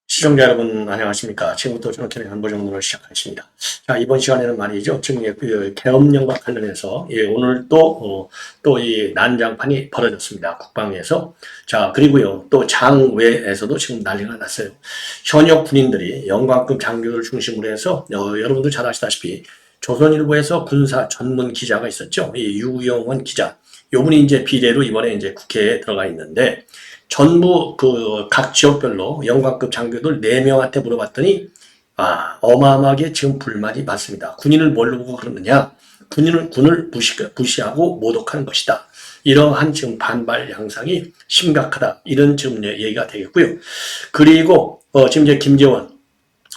시청자 여러분 안녕하십니까. 지금부터 정확히 안보정론을 시작하겠습니다. 자, 이번 시간에는 말이죠. 지금 그 계엄령과 관련해서 오늘 또 이 난장판이 벌어졌습니다. 국방위에서. 자, 그리고요. 또 장외에서도 지금 난리가 났어요. 현역 군인들이 영관급 장교를 중심으로 해서 여러분도 잘 아시다시피 조선일보에서 군사 전문 기자가 있었죠. 이 유영원 기자. 요분이 이제 비례로 이번에 이제 국회에 들어가 있는데 전부 그 각 지역별로 영관급 장교들 4명한테 물어봤더니 어마어마하게 지금 불만이 많습니다. 군인을 뭘로 보고 그러느냐? 군을 무시하고 모독하는 것이다. 이러한 지금 반발 양상이 심각하다. 이런 지금 얘기가 되겠고요. 그리고 지금 이제 김재원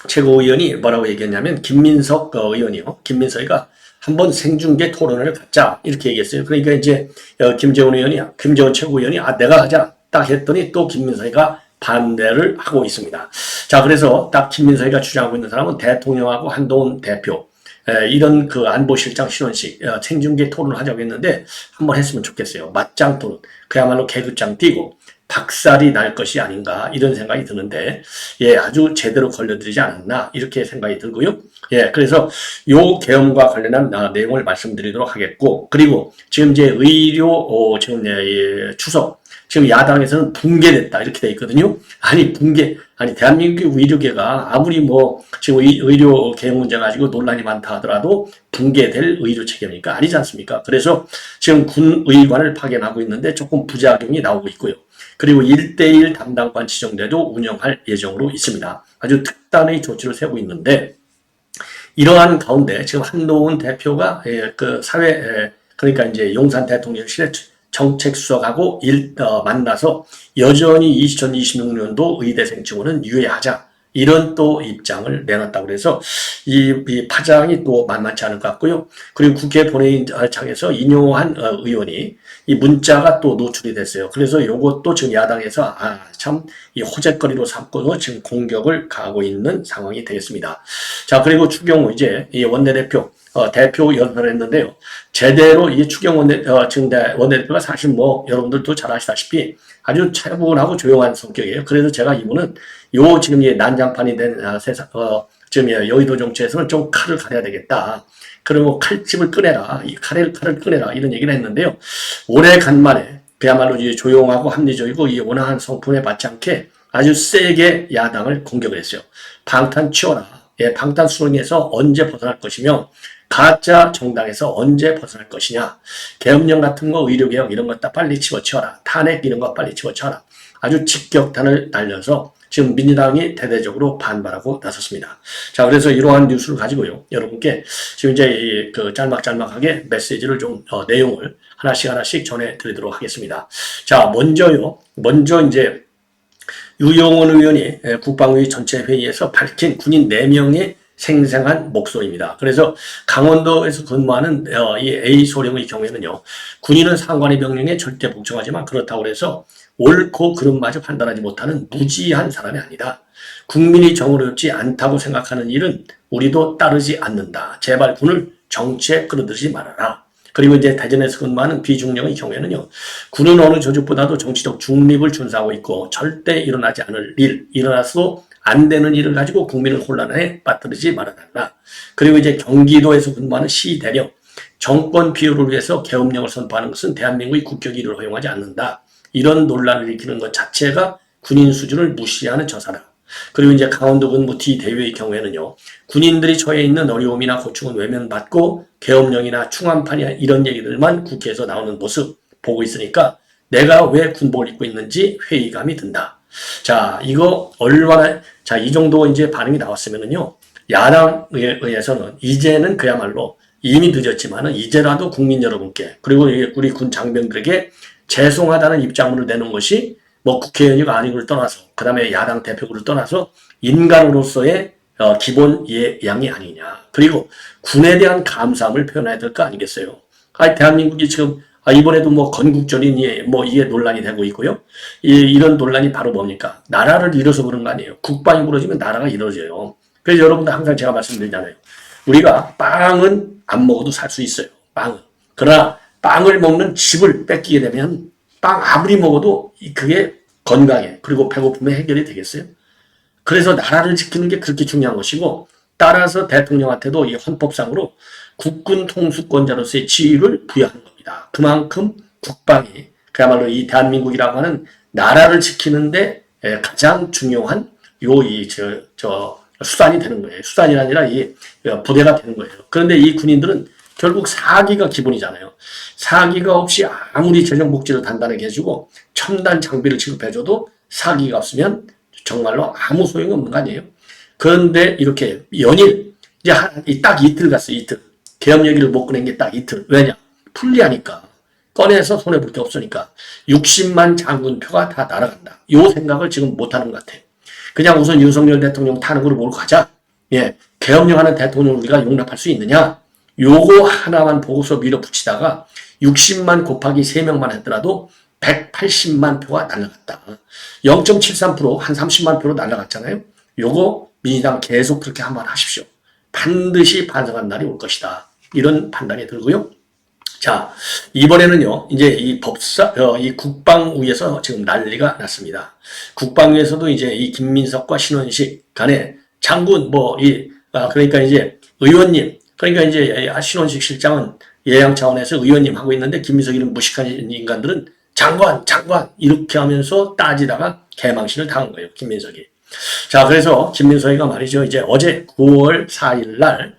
최고위원이 뭐라고 얘기했냐면 김민석 의원이요. 김민석이가 한번 생중계 토론을 갖자 이렇게 얘기했어요. 그러니까 이제 김재원 최고위원이 내가 하자 딱 했더니 또 김민석이가 반대를 하고 있습니다. 자, 그래서 딱 김민석이가 주장하고 있는 사람은 대통령하고 한동훈 대표 이런 그 안보실장 신원식 생중계 토론을 하자고 했는데 한번 했으면 좋겠어요. 맞짱 토론. 그야말로 개그장 뛰고 박살이 날 것이 아닌가 이런 생각이 드는데 아주 제대로 걸려들지 않았나 이렇게 생각이 들고요. 그래서 요 계엄과 관련한 내용을 말씀드리도록 하겠고, 그리고 지금 이제 의료 지금 추석 지금 야당에서는 붕괴됐다 이렇게 돼 있거든요. 아니 대한민국 의료계가 아무리 지금 의료 계엄 문제 가지고 논란이 많다 하더라도 붕괴될 의료 체계입니까? 아니지 않습니까? 그래서 지금 군의관을 파견하고 있는데 조금 부작용이 나오고 있고요. 그리고 1대1 담당관 지정제도 운영할 예정으로 있습니다. 아주 특단의 조치를 세우고 있는데 이러한 가운데 지금 한동훈 대표가 그 그러니까 이제 용산 대통령실에 정책수석하고 만나서 여전히 2026년도 의대생 지원은 유예하자 이런 또 입장을 내놨다고 그래서 이 파장이 또 만만치 않을 것 같고요. 그리고 국회 본회의장에서 인용한 의원이 이 문자가 또 노출이 됐어요. 그래서 요것도 지금 야당에서 참 이 호재거리로 삼고 지금 공격을 가하고 있는 상황이 되겠습니다. 자, 그리고 추경호 이제 이 원내대표 대표 연설을 했는데요. 제대로 이 추경 지금 원내대표가 사실 여러분들도 잘 아시다시피 아주 차분하고 조용한 성격이에요. 그래서 제가 이분은 지금 난장판이 된 지금 여의도 정치에서는 좀 칼을 가려야 되겠다. 그리고 칼집을 꺼내라. 이 칼을 꺼내라. 이런 얘기를 했는데요. 오래간만에 그야말로 조용하고 합리적이고 이 온화한 성품에 맞지 않게 아주 세게 야당을 공격을 했어요. 방탄 치워라. 방탄수렁에서 언제 벗어날 것이며 가짜 정당에서 언제 벗어날 것이냐. 계엄령 같은 거 의료개혁 이런 거 다 빨리 집어치워라. 탄핵 이런 거 빨리 집어치워라. 아주 직격탄을 날려서 지금 민주당이 대대적으로 반발하고 나섰습니다. 자, 그래서 이러한 뉴스를 가지고요. 여러분께 지금 이제 그 짤막짤막하게 메시지를 좀 내용을 하나씩 전해드리도록 하겠습니다. 자, 먼저 이제 유영원 의원이 국방위 전체 회의에서 밝힌 군인 4명의 생생한 목소리입니다. 그래서 강원도에서 근무하는 이 A 소령의 경우에는요. 군인은 상관의 명령에 절대 복종하지만 그렇다고 해서 옳고 그름마저 판단하지 못하는 무지한 사람이 아니다. 국민이 정의롭지 않다고 생각하는 일은 우리도 따르지 않는다. 제발 군을 정치에 끌어들이지 말아라. 그리고 이제 대전에서 근무하는 비중령의 경우에는요. 군은 어느 조직보다도 정치적 중립을 준수하고 있고 절대 일어나지 않을 일, 일어나서 안 되는 일을 가지고 국민을 혼란에 빠뜨리지 말아달라. 그리고 이제 경기도에서 근무하는 시대령, 정권 비효를 위해서 계엄령을 선포하는 것은 대한민국의 국격이 이를 허용하지 않는다. 이런 논란을 일으키는 것 자체가 군인 수준을 무시하는 저사다. 그리고 이제 강원도 근무 D 대위의 경우에는요. 군인들이 처해 있는 어려움이나 고충은 외면받고 계엄령이나 충암판이나 이런 얘기들만 국회에서 나오는 모습 보고 있으니까 내가 왜 군복을 입고 있는지 회의감이 든다. 자, 이거 이 정도 이제 반응이 나왔으면은요. 야당에서는 이제는 그야말로 이미 늦었지만은 이제라도 국민 여러분께 그리고 우리 군 장병들에게 죄송하다는 입장문을 내놓은 것이 국회의원이 아니고를 떠나서 그 다음에 야당 대표를 떠나서 인간으로서의 기본 예양이 아니냐. 그리고 군에 대한 감사함을 표현해야 될 거 아니겠어요. 대한민국이 지금 이번에도 건국절이니 이게 논란이 되고 있고요. 이런 논란이 바로 뭡니까? 나라를 잃어서 그런 거 아니에요. 국방이 무너지면 나라가 잃어져요. 그래서 여러분들 항상 제가 말씀드리잖아요. 우리가 빵은 안 먹어도 살 수 있어요. 빵은. 그러나 빵을 먹는 집을 뺏기게 되면 빵 아무리 먹어도 그게 건강에 그리고 배고픔에 해결이 되겠어요? 그래서 나라를 지키는 게 그렇게 중요한 것이고 따라서 대통령한테도 이 헌법상으로 국군 통수권자로서의 지위를 부여하는 겁니다. 그만큼 국방이 그야말로 이 대한민국이라고 하는 나라를 지키는데 가장 중요한 수단이 되는 거예요. 수단이 아니라 이 부대가 되는 거예요. 그런데 이 군인들은 결국 사기가 기본이잖아요. 사기가 없이 아무리 재정복지를 단단하게 해주고 첨단 장비를 지급해줘도 사기가 없으면 정말로 아무 소용이 없는 거 아니에요. 그런데 이렇게 연일 이제 딱 이틀 갔어요. 이틀. 계엄 얘기를 못 꺼낸 게 딱 이틀. 왜냐? 불리하니까. 꺼내서 손해볼 게 없으니까. 60만 장군표가 다 날아간다. 요 생각을 지금 못하는 것 같아요. 그냥 우선 윤석열 대통령 탄핵으로 몰고 가자. 예, 계엄령하는 대통령을 우리가 용납할 수 있느냐? 요거 하나만 보고서 밀어붙이다가 60만 곱하기 3명만 했더라도 180만 표가 날아갔다. 0.73%, 한 30만 표로 날아갔잖아요. 요거 민주당 계속 그렇게 한번 하십시오. 반드시 반성한 날이 올 것이다. 이런 판단이 들고요. 자, 이번에는요, 이제 이 국방위에서 지금 난리가 났습니다. 국방위에서도 이제 이 김민석과 신원식 간에 장군, 그러니까 이제 의원님, 그러니까 이제 신원식 실장은 예양 차원에서 의원님 하고 있는데 김민석이는 무식한 인간들은 장관, 이렇게 하면서 따지다가 개망신을 당한 거예요, 김민석이. 자, 그래서 김민석이가 말이죠, 이제 어제 9월 4일 날,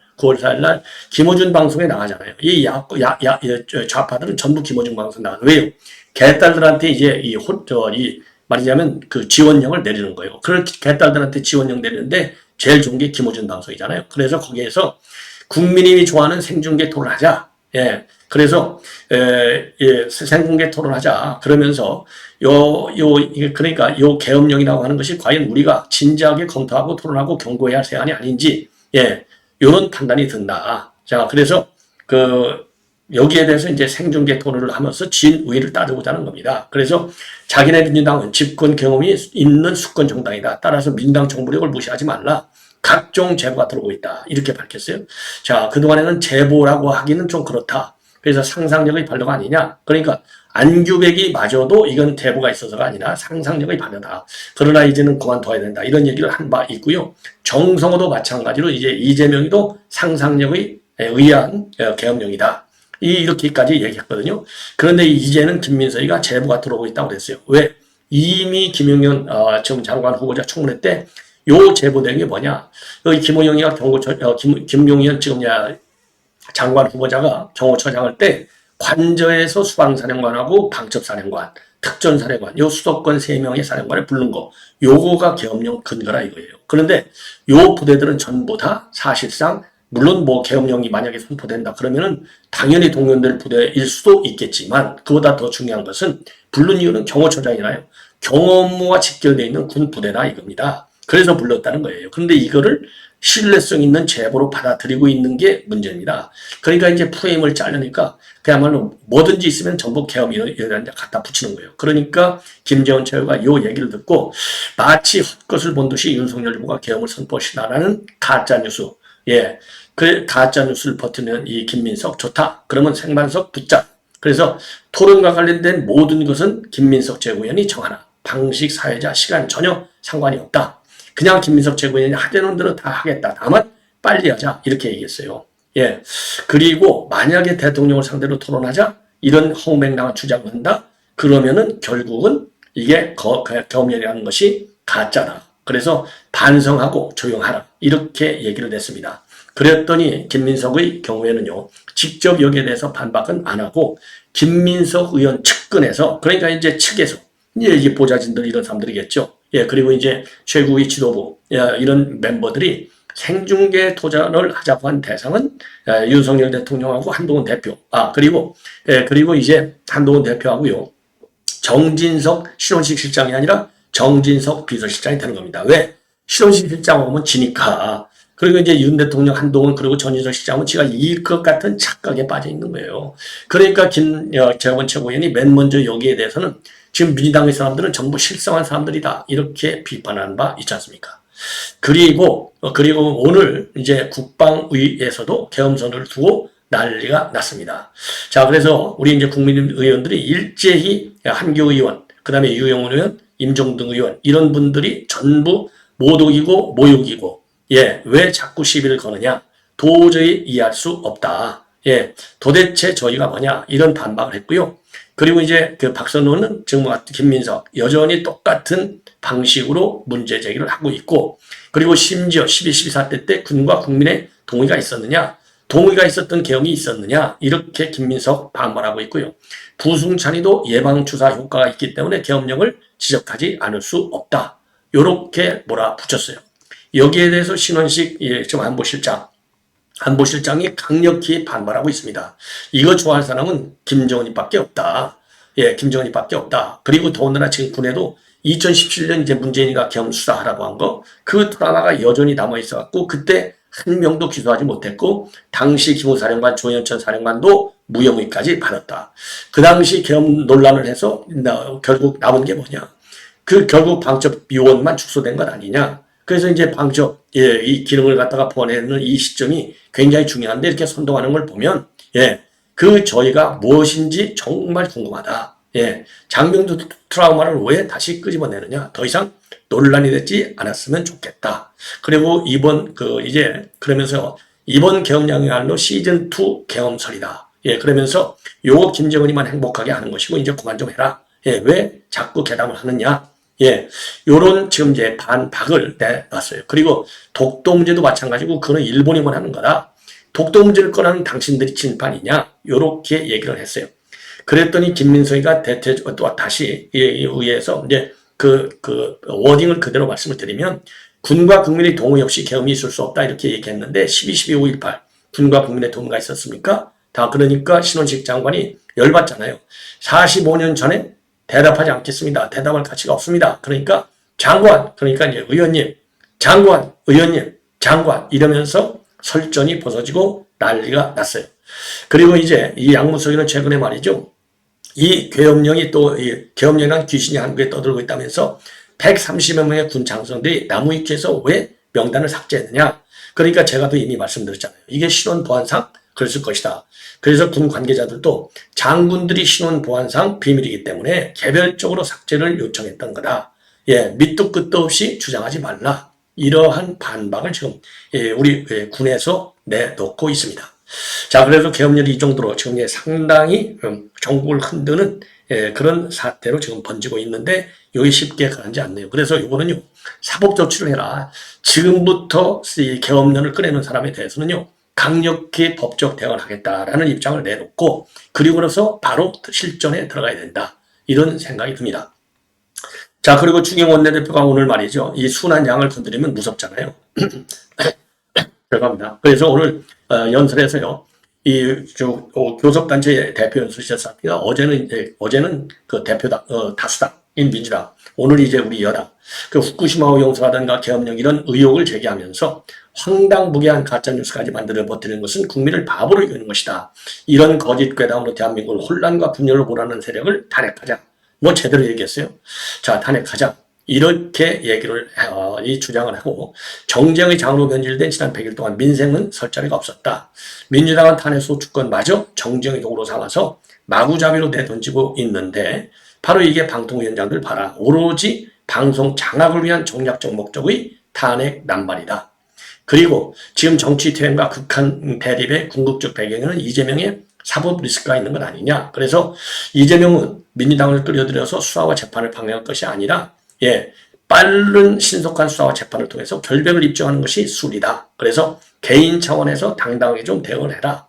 김어준 방송에 나가잖아요. 이 좌파들은 전부 김어준 방송 나가요. 왜요? 개딸들한테 이제 말하자면 그 지원령을 내리는 거예요. 그렇게 개딸들한테 지원령 내리는데 제일 좋은 게 김어준 방송이잖아요. 그래서 거기에서 국민이 좋아하는 생중계 토론하자. 예. 그래서, 생중계 토론하자. 그러면서, 그러니까 계엄령이라고 하는 것이 과연 우리가 진지하게 검토하고 토론하고 경고해야 할 사안이 아닌지, 예. 요런 판단이 든다. 자, 그래서, 여기에 대해서 이제 생중계 토론을 하면서 진위를 따져보자는 겁니다. 그래서 자기네 민주당은 집권 경험이 있는 수권 정당이다. 따라서 민주당 정부력을 무시하지 말라. 각종 제보가 들어오고 있다. 이렇게 밝혔어요. 자, 그동안에는 제보라고 하기는 좀 그렇다. 그래서 상상력의 발효가 아니냐. 그러니까 안규백이 마저도 이건 제보가 있어서가 아니라 상상력의 발효다. 그러나 이제는 그만둬야 된다. 이런 얘기를 한 바 있고요. 정성호도 마찬가지로 이제 이재명이도 상상력의 의한 계엄령이다. 이렇게까지 얘기했거든요. 그런데 이제는 김민석이가 제보가 들어오고 있다고 그랬어요. 왜? 이미 김용현 지금 장관 후보자 청문회 때 요 제보 내용이 뭐냐? 여기 김용현이가 김용현 지금 장관 후보자가 경호처장할 때 관저에서 수방사령관하고 방첩사령관, 특전사령관, 요 수도권 3명의 사령관을 부른 거, 요거가 계엄령 근거라 이거예요. 그런데 요 부대들은 전부 다 사실상 물론 계엄령이 만약에 선포된다 그러면은 당연히 동원될 부대일 수도 있겠지만 그보다 더 중요한 것은 부른 이유는 경호처장이라요. 경호업무와 직결되어 있는 군 부대다 이겁니다. 그래서 불렀다는 거예요. 그런데 이거를 신뢰성 있는 제보로 받아들이고 있는 게 문제입니다. 그러니까 이제 프레임을 자르니까 그야말로 뭐든지 있으면 전부 계엄이라는 데 갖다 붙이는 거예요. 그러니까 김재원 최고가 요 얘기를 듣고 마치 헛것을 본 듯이 윤석열 정부가 계엄을 선포하시다라는 가짜뉴스. 예. 그 가짜뉴스를 버티는 이 김민석 좋다. 그러면 생방석 붙자. 그래서 토론과 관련된 모든 것은 김민석 최고위원이 정하나. 방식, 사회자, 시간 전혀 상관이 없다. 그냥 김민석 최고위원이 하자는 대로 다 하겠다. 다만 빨리 하자. 이렇게 얘기했어요. 예. 그리고 만약에 대통령을 상대로 토론하자. 이런 허무맹랑한 주장을 한다. 그러면은 결국은 이게 계엄령이라는 것이 가짜다. 그래서 반성하고 조용하라. 이렇게 얘기를 했습니다. 그랬더니 김민석의 경우에는요. 직접 여기에 대해서 반박은 안 하고 김민석 의원 측근에서 그러니까 이제 측에서 이제 보좌진들 이런 사람들이겠죠. 예, 그리고 이제 최고위 지도부 이런 멤버들이 생중계 도전을 하자고 한 대상은 윤석열 대통령하고 한동훈 대표. 그리고 이제 한동훈 대표하고요. 정진석 신원식 실장이 아니라 정진석 비서실장이 되는 겁니다. 왜? 신원식 실장 오면 지니까. 그리고 이제 윤 대통령, 한동훈, 그리고 전인석 실장은 지가 이길 것 같은 착각에 빠져 있는 거예요. 그러니까 김재원 최고위원이 맨 먼저 여기에 대해서는 지금 민주당의 사람들은 전부 실성한 사람들이다. 이렇게 비판하는 바 있지 않습니까? 그리고 오늘 이제 국방위에서도 계엄선을 두고 난리가 났습니다. 자, 그래서 우리 이제 국민의원들이 일제히 한교 의원, 그 다음에 유영훈 의원, 임종등 의원, 이런 분들이 전부 모독이고 모욕이고, 예, 왜 자꾸 시비를 거느냐? 도저히 이해할 수 없다. 예, 도대체 저희가 뭐냐? 이런 반박을 했고요. 그리고 이제 그 박선호는 지금 김민석 여전히 똑같은 방식으로 문제 제기를 하고 있고, 그리고 심지어 12.12 사태 때 군과 국민의 동의가 있었느냐? 동의가 있었던 계엄이 있었느냐? 이렇게 김민석 반발하고 있고요. 부승찬이도 예방주사 효과가 있기 때문에 계엄령을 지적하지 않을 수 없다. 요렇게 몰아붙였어요. 여기에 대해서 신원식 지금 안보실장이 강력히 반발하고 있습니다. 이거 좋아할 사람은 김정은이밖에 없다. 예, 김정은이밖에 없다. 그리고 더군다나 지금 군에도 2017년 이제 문재인이가 계엄 수사하라고 한 거, 그 트라우마가 여전히 남아있어갖고, 그때 한 명도 기소하지 못했고, 당시 기무사령관 조현천 사령관도 무혐의까지 받았다. 그 당시 계엄 논란을 해서 결국 남은 게 뭐냐? 결국 방첩요원만 축소된 것 아니냐? 그래서 이제 방첩, 이 기능을 갖다가 보완하는 이 시점이 굉장히 중요한데, 이렇게 선동하는 걸 보면, 저희가 무엇인지 정말 궁금하다. 장병도 트라우마를 왜 다시 끄집어내느냐? 더 이상 논란이 되지 않았으면 좋겠다. 그리고 그러면서 이번 계엄령이야말로 시즌2 계엄설이다. 그러면서 요거 김정은이만 행복하게 하는 것이고, 이제 그만 좀 해라. 왜 자꾸 괴담을 하느냐? 요런 지금 이제 반박을 내놨어요. 그리고 독도 문제도 마찬가지고, 그거는 일본이만 하는 거다. 독도 문제를 꺼내는 당신들이 진판이냐? 요렇게 얘기를 했어요. 그랬더니 김민석이가 또 다시 의회에서 이제 워딩을 그대로 말씀을 드리면, 군과 국민의 동의 없이 계엄이 있을 수 없다 이렇게 얘기했는데 12.12.5.18 군과 국민의 동의가 있었습니까? 다 그러니까 신원식 장관이 열받잖아요. 45년 전에 대답하지 않겠습니다. 대답할 가치가 없습니다. 그러니까 그러니까 이제 의원님, 장관 이러면서 설전이 벌어지고 난리가 났어요. 그리고 이제 이 양문석이는 최근에 말이죠. 이 계엄령이 계엄령이란 귀신이 한국에 떠들고 있다면서 130여 명의 군 장성들이 나무위키에서 왜 명단을 삭제했느냐. 그러니까 제가 또 이미 말씀드렸잖아요. 이게 신원 보안상 그랬을 것이다. 그래서 군 관계자들도 장군들이 신원 보안상 비밀이기 때문에 개별적으로 삭제를 요청했던 거다. 밑도 끝도 없이 주장하지 말라. 이러한 반박을 지금 우리 군에서 내놓고 있습니다. 자, 그래서 계엄령이 이 정도로 지금 상당히 전국을 흔드는 그런 사태로 지금 번지고 있는데, 이게 쉽게 가라앉지 않네요. 그래서 이거는요, 사법 조치를 해라. 지금부터 이 계엄령을 꺼내는 사람에 대해서는요, 강력히 법적 대응을 하겠다라는 입장을 내놓고, 그리고 나서 바로 실전에 들어가야 된다. 이런 생각이 듭니다. 자, 그리고 추경 원내대표가 오늘 말이죠, 이 순한 양을 건드리면 무섭잖아요. 죄송합니다. 그래서 오늘 연설에서요, 교섭단체 대표 연설이셨습니다. 어제는 그 대표당, 다수당인 민주당, 오늘 이제 우리 여당, 후쿠시마 용서라든가 계엄령 이런 의혹을 제기하면서 황당무계한 가짜뉴스까지 만들어 버티는 것은 국민을 바보로 여기는 것이다. 이런 거짓 괴담으로 대한민국을 혼란과 분열로 몰아넣는 세력을 탄핵하자. 뭐 제대로 얘기했어요. 자, 탄핵하자. 이렇게 주장을 하고, 정쟁의 장으로 변질된 지난 100일 동안 민생은 설 자리가 없었다. 민주당은 탄핵 소추권마저 정쟁의 도구로 삼아서 마구잡이로 내던지고 있는데, 바로 이게 방통위원장들 봐라. 오로지 방송 장악을 위한 정략적 목적의 탄핵 남발이다. 그리고 지금 정치 퇴행과 극한 대립의 궁극적 배경에는 이재명의 사법 리스크가 있는 것 아니냐. 그래서 이재명은 민주당을 끌어들여서 수사와 재판을 방해할 것이 아니라 빠른 신속한 수사와 재판을 통해서 결백을 입증하는 것이 술이다. 그래서 개인 차원에서 당당하게 좀 대응을 해라.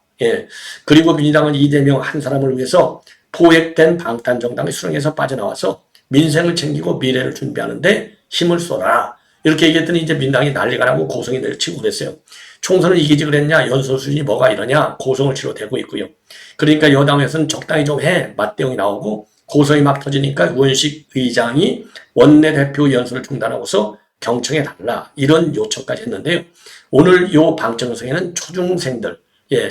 그리고 민주당은 이재명 한 사람을 위해서 포획된 방탄정당의 수렁에서 빠져나와서 민생을 챙기고 미래를 준비하는데 힘을 쏟아라. 이렇게 얘기했더니 이제 민당이 난리가 나고 고성이 내리치고 그랬어요. 총선을 이기지 그랬냐? 연설 수준이 뭐가 이러냐? 고성을 치러대고 있고요. 그러니까 여당에서는 적당히 좀 해. 맞대응이 나오고, 고성이 막 터지니까 우원식 의장이 원내대표 연설을 중단하고서 경청해 달라. 이런 요청까지 했는데요. 오늘 요 방청석에는 초중생들,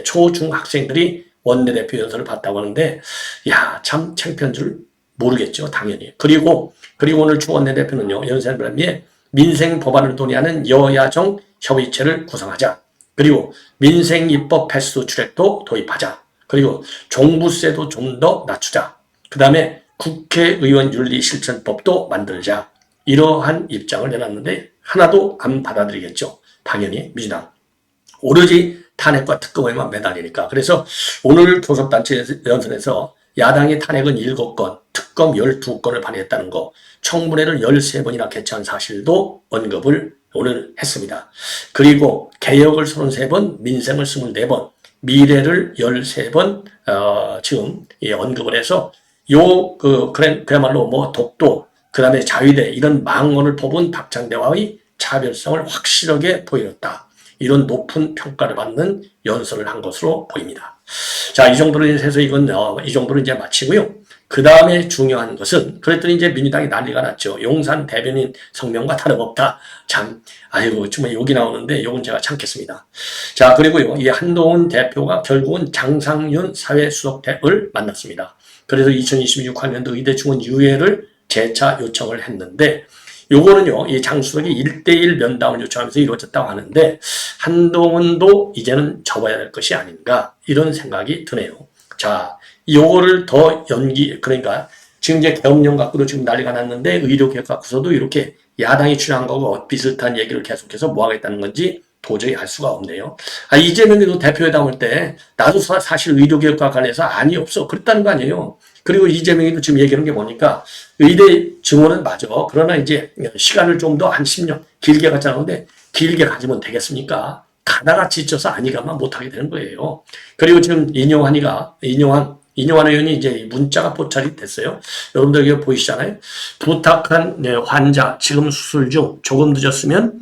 초중학생들이 원내대표 연설을 봤다고 하는데, 참 창피한 줄 모르겠죠. 당연히. 그리고 오늘 주 원내대표는요, 연설을 하면 민생 법안을 논의하는 여야정 협의체를 구성하자. 그리고 민생입법 패스트 트랙도 도입하자. 그리고 종부세도 좀 더 낮추자. 그 다음에 국회의원 윤리실천법도 만들자. 이러한 입장을 내놨는데 하나도 안 받아들이겠죠. 당연히 민주당. 오로지 탄핵과 특검에만 매달리니까. 그래서 오늘 교섭단체 연설에서 야당이 탄핵은 7건, 특검 12건을 발의했다는 거, 청문회를 13번이나 개최한 사실도 언급을 오늘 했습니다. 그리고 개혁을 33번, 민생을 24번, 미래를 13번, 지금 언급을 해서 그야말로 뭐 독도, 그 다음에 자위대, 이런 망언을 뽑은 박찬대와의 차별성을 확실하게 보여줬다. 이런 높은 평가를 받는 연설을 한 것으로 보입니다. 자, 이 정도로 해서 이 정도로 이제 마치고요. 그 다음에 중요한 것은, 그랬더니 이제 민주당이 난리가 났죠. 용산 대변인 성명과 다름없다. 참, 아이고, 정말 욕이 나오는데 욕은 제가 참겠습니다. 자, 그리고요, 이 한동훈 대표가 결국은 장상윤 사회수석을 만났습니다. 그래서 2026학년도 의대 충원 유예를 재차 요청을 했는데, 요거는요, 이 장수석이 1대1 면담을 요청하면서 이루어졌다고 하는데, 한동훈도 이제는 접어야 될 것이 아닌가, 이런 생각이 드네요. 자, 요거를 더 그러니까, 지금 이제 계엄령 갖고도 지금 난리가 났는데, 의료개혁 갖고서도 이렇게 야당이 주장한 거고 비슷한 얘기를 계속해서 뭐 하겠다는 건지 도저히 알 수가 없네요. 이재명이도 대표회담 할 때, 나도 사실 의료개혁과 관련해서 아니 없어. 그랬다는 거 아니에요. 그리고 이재명이도 지금 얘기하는 게 뭐니까, 의대 증원은 맞아. 그러나 이제 시간을 좀 더 한 10년 길게 가자는데, 길게 가지면 되겠습니까? 가다가 지쳐서 아니 가만 못하게 되는 거예요. 그리고 지금 이뇨한 의원이 이제 문자가 포착이 됐어요. 여러분들 이거 보이시잖아요. 부탁한 환자 지금 수술 중, 조금 늦었으면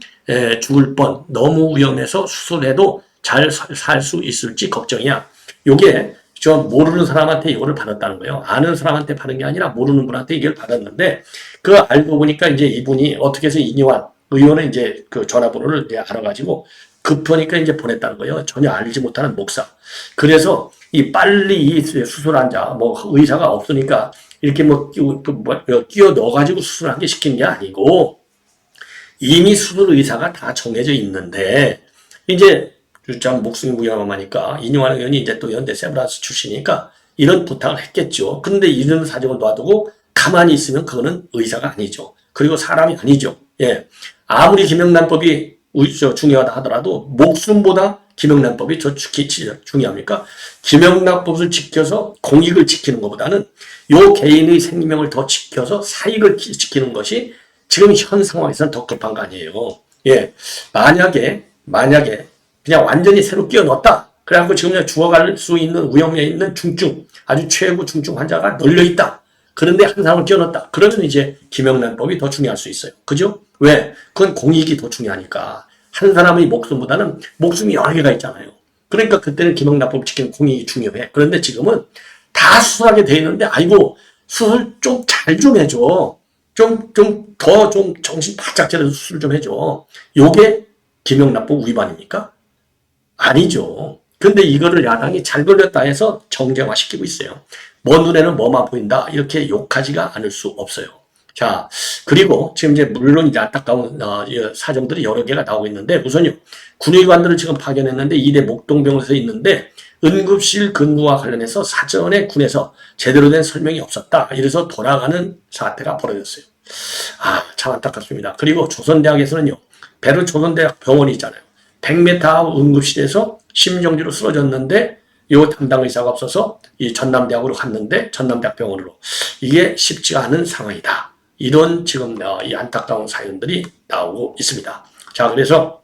죽을 뻔, 너무 위험해서 수술해도 잘 살 수 있을지 걱정이야. 요게 저 모르는 사람한테 이거를 받았다는 거예요. 아는 사람한테 받은 게 아니라 모르는 분한테 이걸 받았는데, 그 알고 보니까 이제 이분이 어떻게 해서 이뇨한 의원은 이제 그 전화번호를 이제 알아가지고 급하니까 이제 보냈다는 거예요. 전혀 알지 못하는 목사. 그래서 빨리 이 수술 환자, 뭐 의사가 없으니까 이렇게 끼워 넣어가지고 수술하게 시킨 게 아니고, 이미 수술 의사가 다 정해져 있는데, 이제 참 목숨이 위험하니까 이뇨한 의원이 이제 또 연대 세브란스 출신이니까 이런 부탁을 했겠죠. 그런데 이런 사정을 놔두고 가만히 있으면 그거는 의사가 아니죠. 그리고 사람이 아니죠. 예. 아무리 김영란법이 중요하다 하더라도 목숨보다 김영란법이 더 중요합니까? 김영란법을 지켜서 공익을 지키는 것보다는 요 개인의 생명을 더 지켜서 사익을 지키는 것이 지금 현 상황에서는 더 급한 거 아니에요. 예. 만약에 그냥 완전히 새로 끼워 넣었다. 그래갖고 지금 그냥 죽어갈 수 있는 위험에 있는 중증, 아주 최고 중증 환자가 널려 있다. 그런데 한 사람을 끼워 넣었다. 그러면 이제 김영란법이 더 중요할 수 있어요. 그죠? 왜? 그건 공익이 더 중요하니까. 한 사람의 목숨보다는 목숨이 여러 개가 있잖아요. 그러니까 그때는 김영란법 지키는 공익이 중요해. 그런데 지금은 다 수술하게 돼 있는데, 아이고, 수술 좀 잘 좀 해줘. 좀 정신 바짝 차려서 수술 좀 해줘. 요게 김영란법 위반입니까? 아니죠. 근데 이거를 야당이 잘 걸렸다 해서 정쟁화시키고 있어요. 먼 눈에는 뭐만 보인다, 이렇게 욕하지가 않을 수 없어요. 자, 그리고 지금 이제 물론 이제 안타까운 사정들이 여러 개가 나오고 있는데, 우선요, 군의관들을 지금 파견했는데 이대 목동병원에서 있는데 응급실 근무와 관련해서 사전에 군에서 제대로 된 설명이 없었다. 이래서 돌아가는 사태가 벌어졌어요. 참 안타깝습니다. 그리고 조선대학에서는요, 베르 조선대학 병원이 있잖아요. 100m 응급실에서 심정지로 쓰러졌는데 요 담당 의사가 없어서 이 전남대학으로 갔는데, 전남대학 병원으로. 이게 쉽지가 않은 상황이다. 이런 지금 이 안타까운 사연들이 나오고 있습니다. 자, 그래서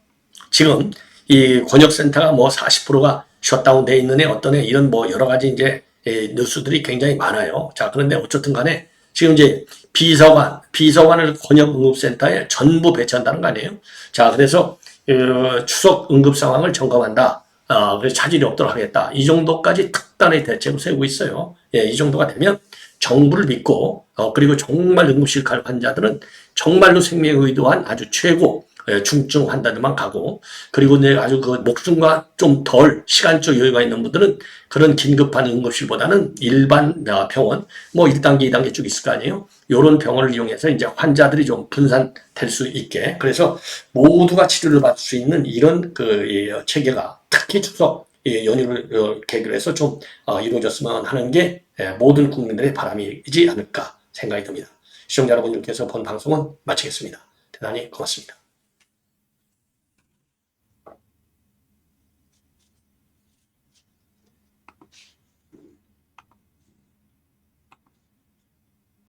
지금 이 권역센터가 뭐 40%가 셧다운 돼 있는 애, 어떤 애, 이런 뭐 여러 가지 이제 뉴스들이 굉장히 많아요. 자, 그런데 어쨌든 간에 지금 이제 비서관을 권역응급센터에 전부 배치한다는 거 아니에요? 자, 그래서 추석 응급 상황을 점검한다. 그래서 차질이 없도록 하겠다. 이 정도까지 특단의 대책을 세우고 있어요. 예, 이 정도가 되면 정부를 믿고, 그리고 정말 응급실 갈 환자들은 정말로 생명에 의도한 아주 최고 중증 환자들만 가고, 그리고 이제 아주 그 목숨과 좀 덜 시간적 여유가 있는 분들은 그런 긴급한 응급실보다는 일반 병원, 뭐 1단계, 2단계 쭉 있을 거 아니에요? 요런 병원을 이용해서 이제 환자들이 좀 분산될 수 있게, 그래서 모두가 치료를 받을 수 있는 이런 체계가 특히 추석 연휴를 계기로 해서 좀 이루어졌으면 하는 게 모든 국민들의 바람이지 않을까 생각이 듭니다. 시청자 여러분들께서 본 방송은 마치겠습니다. 대단히 고맙습니다.